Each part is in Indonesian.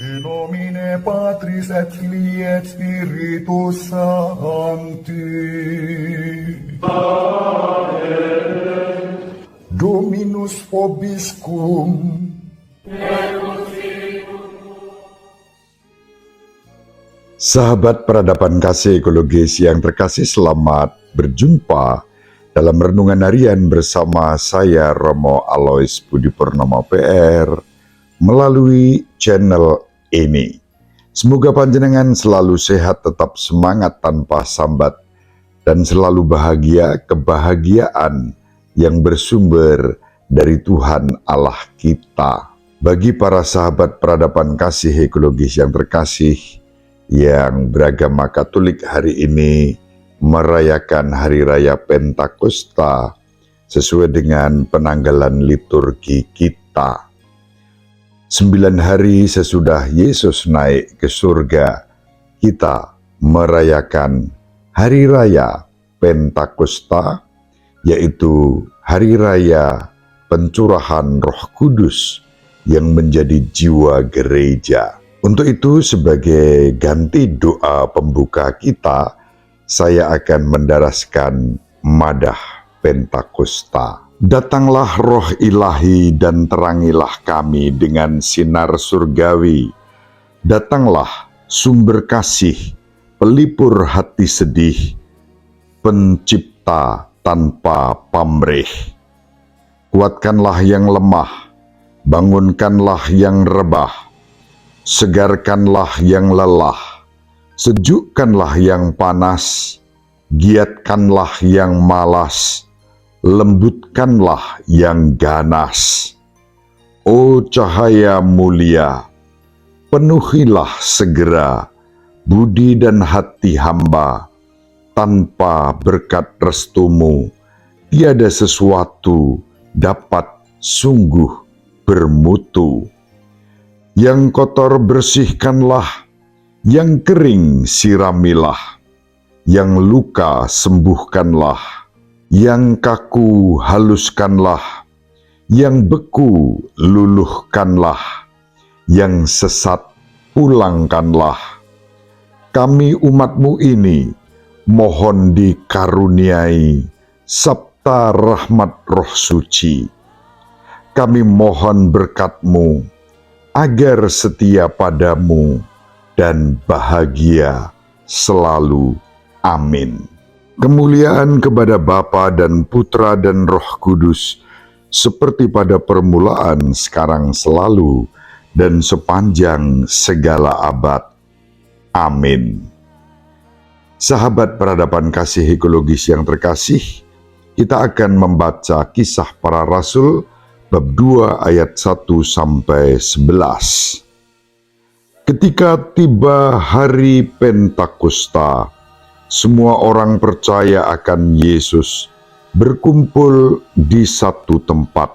In nomine Patris et Filii et Spiritus Sancti. Amen. Dominus vobiscum. Sahabat peradaban kasih ekologis yang terkasih, selamat berjumpa dalam renungan harian bersama saya Romo Alois Budi Purnomo PR melalui channel ini. Semoga panjenengan selalu sehat, tetap semangat tanpa sambat, dan selalu bahagia, kebahagiaan yang bersumber dari Tuhan Allah kita. Bagi para sahabat peradaban kasih ekologis yang terkasih, yang beragama Katolik hari ini merayakan Hari Raya Pentakosta sesuai dengan penanggalan liturgi kita. 9 hari sesudah Yesus naik ke surga, kita merayakan Hari Raya Pentakosta, yaitu Hari Raya pencurahan Roh Kudus yang menjadi jiwa gereja. Untuk itu, sebagai ganti doa pembuka kita, saya akan mendaraskan madah Pentakosta. Datanglah roh ilahi dan terangilah kami dengan sinar surgawi. Datanglah sumber kasih, pelipur hati sedih, pencipta tanpa pamrih. Kuatkanlah yang lemah, bangunkanlah yang rebah, segarkanlah yang lelah, sejukkanlah yang panas, giatkanlah yang malas, lembutkanlah yang ganas. O cahaya mulia, penuhilah segera budi dan hati hamba. Tanpa berkat restumu, tiada sesuatu dapat sungguh bermutu. Yang kotor bersihkanlah, yang kering siramilah, yang luka sembuhkanlah, yang kaku haluskanlah, yang beku luluhkanlah, yang sesat pulangkanlah. Kami umat-Mu ini mohon dikaruniai sabta rahmat Roh Suci. Kami mohon berkat-Mu agar setia padamu dan bahagia selalu. Amin. Kemuliaan kepada Bapa dan Putra dan Roh Kudus, seperti pada permulaan, sekarang, selalu, dan sepanjang segala abad. Amin. Sahabat peradaban kasih ekologis yang terkasih, kita akan membaca Kisah Para Rasul bab 2 ayat 1-11. Ketika tiba hari Pentakosta, semua orang percaya akan Yesus berkumpul di satu tempat.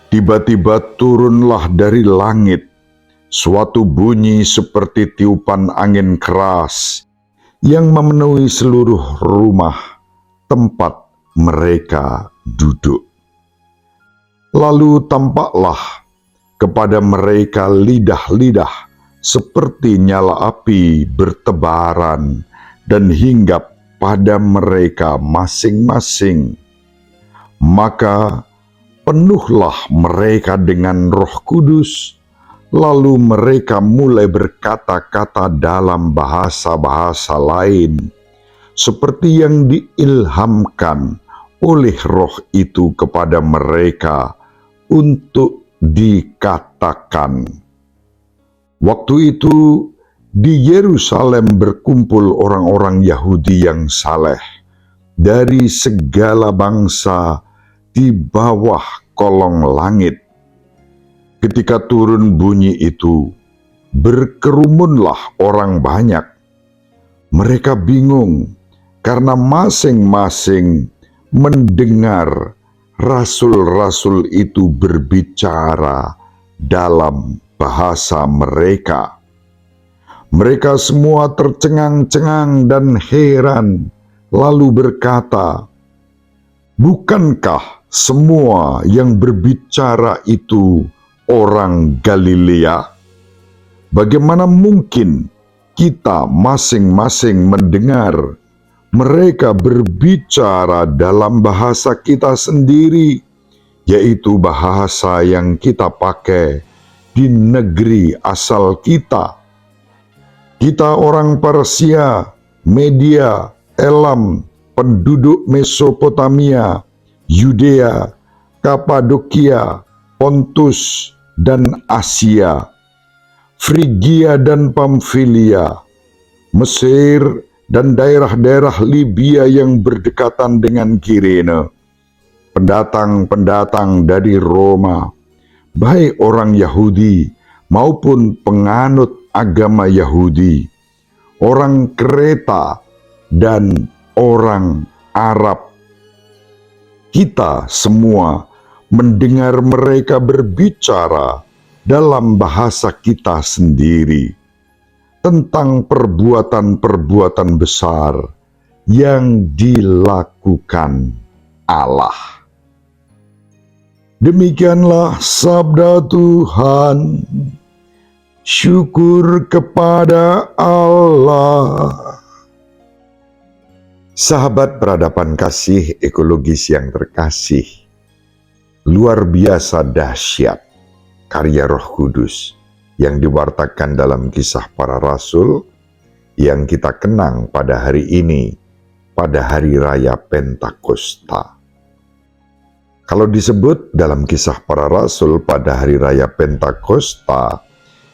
Tiba-tiba turunlah dari langit suatu bunyi seperti tiupan angin keras yang memenuhi seluruh rumah tempat mereka duduk. Lalu tampaklah kepada mereka lidah-lidah seperti nyala api bertebaran dan hinggap pada mereka masing-masing. Maka penuhlah mereka dengan Roh Kudus, lalu mereka mulai berkata-kata dalam bahasa-bahasa lain, seperti yang diilhamkan oleh Roh itu kepada mereka untuk dikatakan. Waktu itu di Yerusalem berkumpul orang-orang Yahudi yang saleh dari segala bangsa di bawah kolong langit. Ketika turun bunyi itu, berkerumunlah orang banyak. Mereka bingung karena masing-masing mendengar rasul-rasul itu berbicara dalam bahasa mereka. Mereka semua tercengang-cengang dan heran, lalu berkata, "Bukankah semua yang berbicara itu orang Galilea? Bagaimana mungkin kita masing-masing mendengar mereka berbicara dalam bahasa kita sendiri, yaitu bahasa yang kita pakai di negeri asal kita. Kita orang Persia, Media, Elam, penduduk Mesopotamia, Yudea, Kapadokia, Pontus, dan Asia, Frigia dan Pamfilia, Mesir, dan daerah-daerah Libya yang berdekatan dengan Kirene, pendatang-pendatang dari Roma, baik orang Yahudi maupun penganut agama Yahudi, orang Kreta dan orang Arab. Kita semua mendengar mereka berbicara dalam bahasa kita sendiri tentang perbuatan-perbuatan besar yang dilakukan Allah. Demikianlah sabda Tuhan. Syukur kepada Allah. Sahabat peradaban kasih ekologis yang terkasih, luar biasa dahsyat karya Roh Kudus yang diwartakan dalam Kisah Para Rasul yang kita kenang pada hari ini, pada hari raya Pentakosta. Kalau disebut dalam Kisah Para Rasul pada hari raya Pentakosta,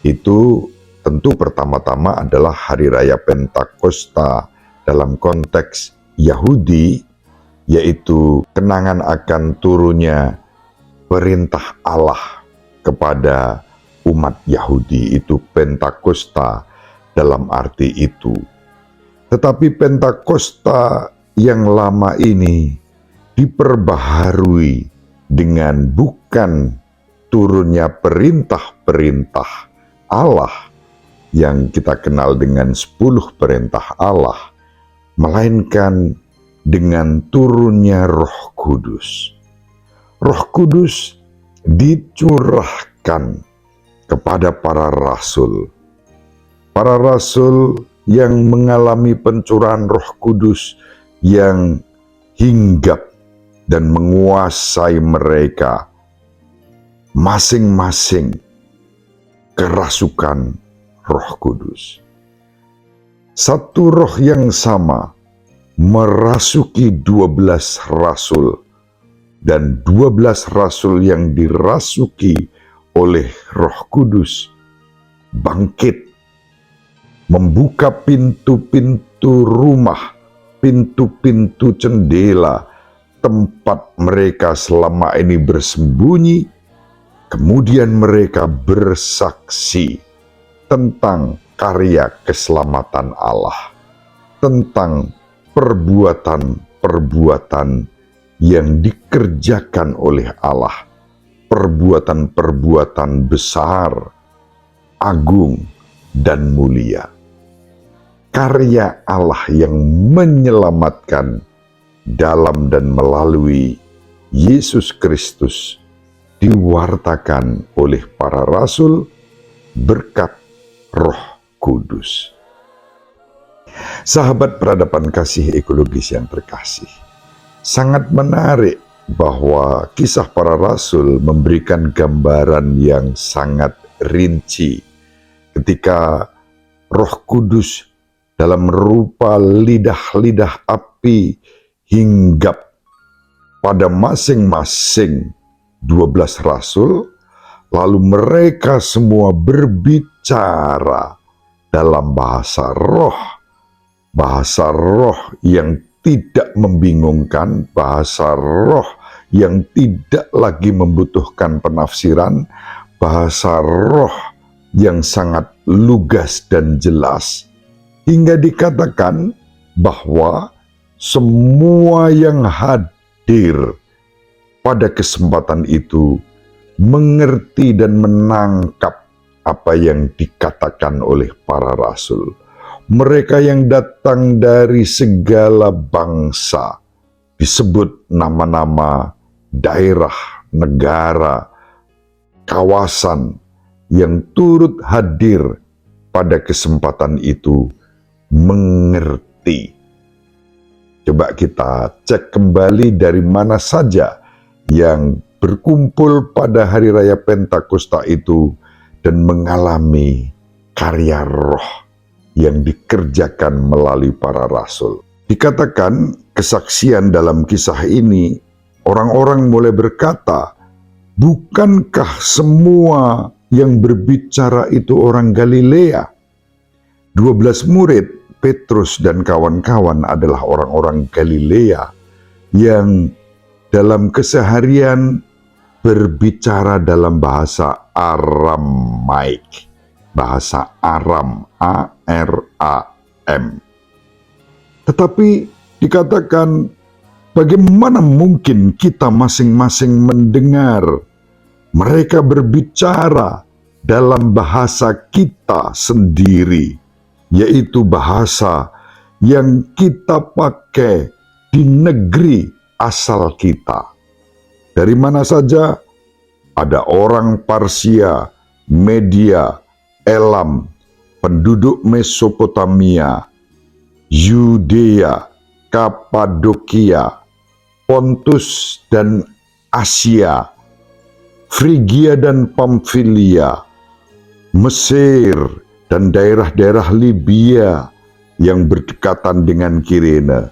itu tentu pertama-tama adalah hari raya Pentakosta dalam konteks Yahudi, yaitu kenangan akan turunnya perintah Allah kepada umat Yahudi, itu Pentakosta dalam arti itu. Tetapi Pentakosta yang lama ini diperbaharui dengan bukan turunnya perintah-perintah Allah yang kita kenal dengan 10 perintah Allah, melainkan dengan turunnya Roh Kudus. Roh Kudus dicurahkan kepada para rasul. Para rasul yang mengalami pencurahan Roh Kudus yang hinggap dan menguasai mereka masing-masing kerasukan Roh Kudus. Satu roh yang sama merasuki 12 rasul, dan 12 rasul yang dirasuki oleh Roh Kudus bangkit, membuka pintu-pintu rumah, pintu-pintu jendela tempat mereka selama ini bersembunyi. Kemudian mereka bersaksi tentang karya keselamatan Allah, tentang perbuatan-perbuatan yang dikerjakan oleh Allah, perbuatan-perbuatan besar, agung, dan mulia. Karya Allah yang menyelamatkan dalam dan melalui Yesus Kristus diwartakan oleh para rasul berkat Roh Kudus. Sahabat peradaban kasih ekologis yang terkasih, sangat menarik bahwa Kisah Para Rasul memberikan gambaran yang sangat rinci ketika Roh Kudus dalam rupa lidah-lidah api hinggap pada masing-masing 12 rasul, lalu mereka semua berbicara dalam bahasa roh yang tidak membingungkan, bahasa roh yang tidak lagi membutuhkan penafsiran, bahasa roh yang sangat lugas dan jelas, hingga dikatakan bahwa semua yang hadir pada kesempatan itu mengerti dan menangkap apa yang dikatakan oleh para rasul. Mereka yang datang dari segala bangsa, disebut nama-nama daerah, negara, kawasan yang turut hadir pada kesempatan itu mengerti. Coba kita cek kembali dari mana saja yang berkumpul pada hari raya Pentakosta itu dan mengalami karya roh yang dikerjakan melalui para rasul. Dikatakan kesaksian dalam kisah ini, orang-orang mulai berkata, bukankah semua yang berbicara itu orang Galilea? 12 murid, Petrus dan kawan-kawan adalah orang-orang Galilea yang dalam keseharian berbicara dalam bahasa Aramaik, bahasa Aram, A-R-A-M. Tetapi dikatakan, bagaimana mungkin kita masing-masing mendengar mereka berbicara dalam bahasa kita sendiri, yaitu bahasa yang kita pakai di negeri asal kita. Dari mana saja? Ada orang Parsia, Media, Elam, penduduk Mesopotamia, Yudea, Kapadokia, Pontus dan Asia, Frigia dan Pamfilia, Mesir, dan daerah-daerah Libya yang berdekatan dengan Kirene,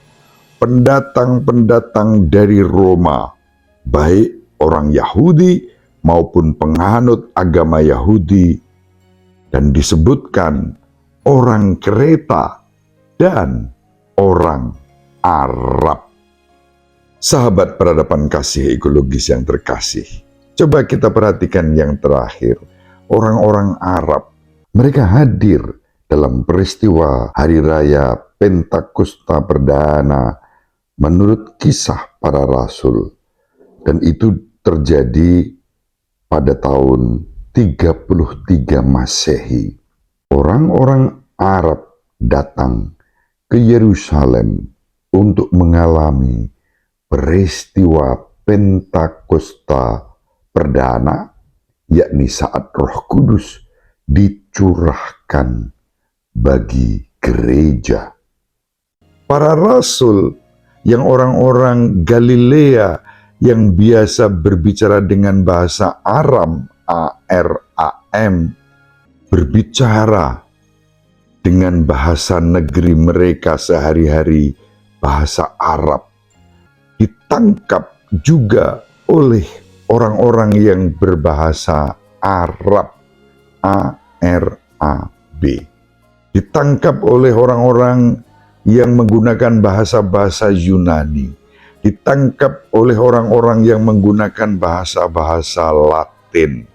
pendatang-pendatang dari Roma, baik orang Yahudi maupun penganut agama Yahudi, dan disebutkan orang Kreta dan orang Arab. Sahabat peradaban kasih ekologis yang terkasih, coba kita perhatikan yang terakhir, orang-orang Arab. Mereka hadir dalam peristiwa Hari Raya Pentakosta Perdana menurut kisah para rasul. Dan itu terjadi pada tahun 33 Masehi. Orang-orang Arab datang ke Yerusalem untuk mengalami peristiwa Pentakosta Perdana, yakni saat Roh Kudus dicurahkan bagi gereja. Para rasul yang orang-orang Galilea yang biasa berbicara dengan bahasa Aram, A-R-A-M, berbicara dengan bahasa negeri mereka sehari-hari, bahasa Arab, ditangkap juga oleh orang-orang yang berbahasa Arab, A-R-A-B. Ditangkap oleh orang-orang yang menggunakan bahasa-bahasa Yunani. Ditangkap oleh orang-orang yang menggunakan bahasa-bahasa Latin.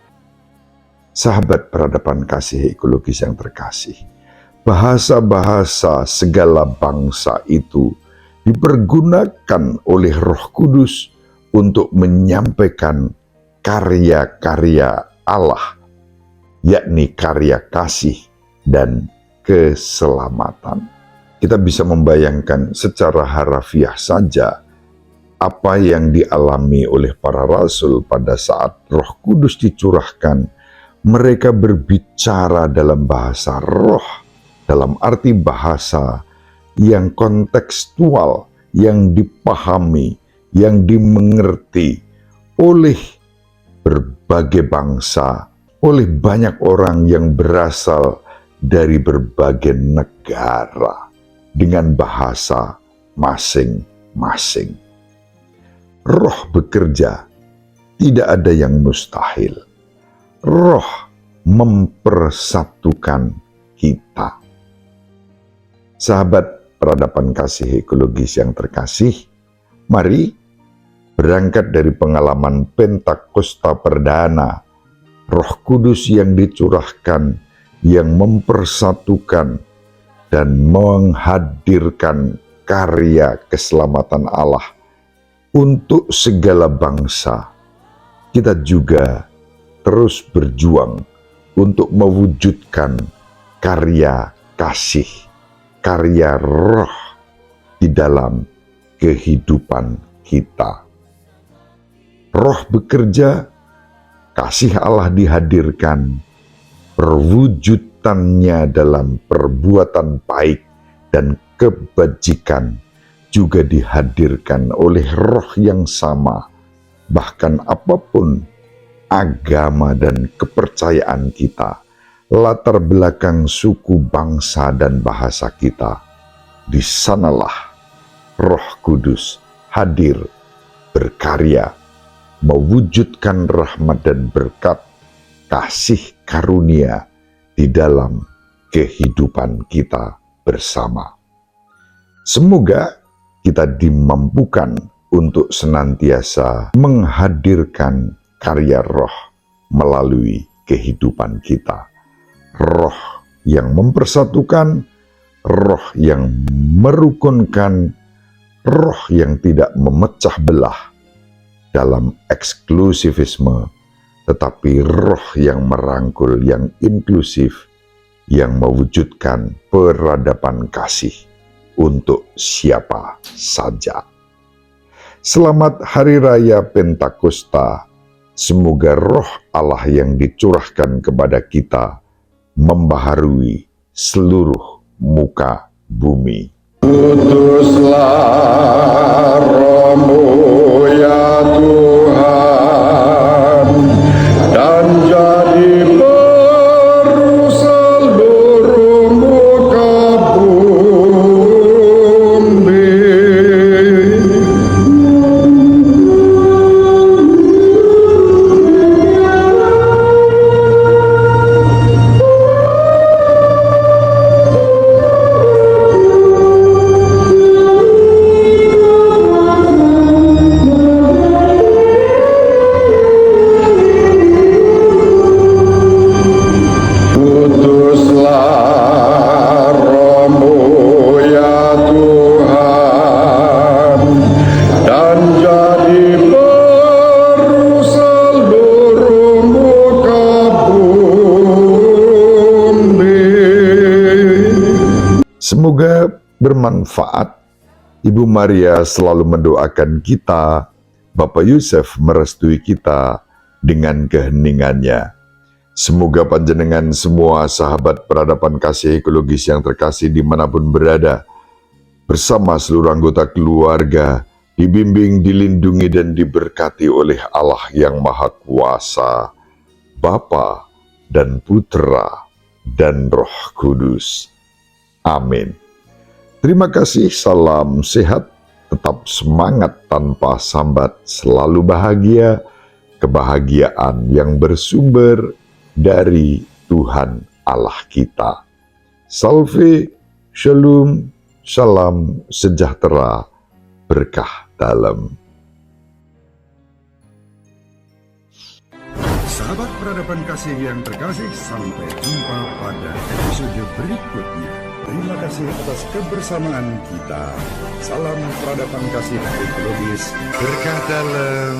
Sahabat peradaban kasih ekologis yang terkasih, bahasa-bahasa segala bangsa itu dipergunakan oleh Roh Kudus untuk menyampaikan karya-karya Allah, yakni karya kasih dan keselamatan. Kita bisa membayangkan secara harafiah saja apa yang dialami oleh para rasul pada saat Roh Kudus dicurahkan. Mereka berbicara dalam bahasa roh, dalam arti bahasa yang kontekstual, yang dipahami, yang dimengerti oleh berbagai bangsa, oleh banyak orang yang berasal dari berbagai negara dengan bahasa masing-masing. Roh bekerja, tidak ada yang mustahil. Roh mempersatukan kita. Sahabat peradaban kasih ekologis yang terkasih, mari berangkat dari pengalaman Pentakosta Perdana, Roh Kudus yang dicurahkan, yang mempersatukan dan menghadirkan karya keselamatan Allah untuk segala bangsa. Kita juga terus berjuang untuk mewujudkan karya kasih, karya roh di dalam kehidupan kita. Roh bekerja, kasih Allah dihadirkan, perwujudan kekuatannya dalam perbuatan baik dan kebajikan juga dihadirkan oleh roh yang sama. Bahkan apapun agama dan kepercayaan kita, latar belakang suku, bangsa, dan bahasa kita, di sanalah Roh Kudus hadir, berkarya, mewujudkan rahmat dan berkat, kasih karunia di dalam kehidupan kita bersama. Semoga kita dimampukan untuk senantiasa menghadirkan karya roh melalui kehidupan kita. Roh yang mempersatukan, roh yang merukunkan, roh yang tidak memecah belah dalam eksklusivisme, tetapi roh yang merangkul, yang inklusif, yang mewujudkan peradaban kasih untuk siapa saja. Selamat Hari Raya Pentakosta. Semoga roh Allah yang dicurahkan kepada kita membaharui seluruh muka bumi. Utuslah Roh-Mu ya Tuhan, dan jadi peru seluruh muka bumi. Utuslah Roh-Mu ya Tuhan, dan jadi peru seluruh muka bumi. Semoga bermanfaat. Ibu Maria selalu mendoakan kita, Bapak Yusuf merestui kita dengan keheningannya. Semoga panjenengan semua sahabat peradaban kasih ekologis yang terkasih dimanapun berada, bersama seluruh anggota keluarga, dibimbing, dilindungi, dan diberkati oleh Allah yang Maha Kuasa, Bapa dan Putra dan Roh Kudus. Amin. Terima kasih, salam sehat, tetap semangat tanpa sambat, selalu bahagia, kebahagiaan yang bersumber dari Tuhan Allah kita. Salve, shalom, salam sejahtera, berkah dalam. Sahabat peradaban kasih yang terkasih, sampai jumpa pada episode berikutnya. Terima kasih atas kebersamaan kita. Salam peradaban kasih ekologis, berkah dalam.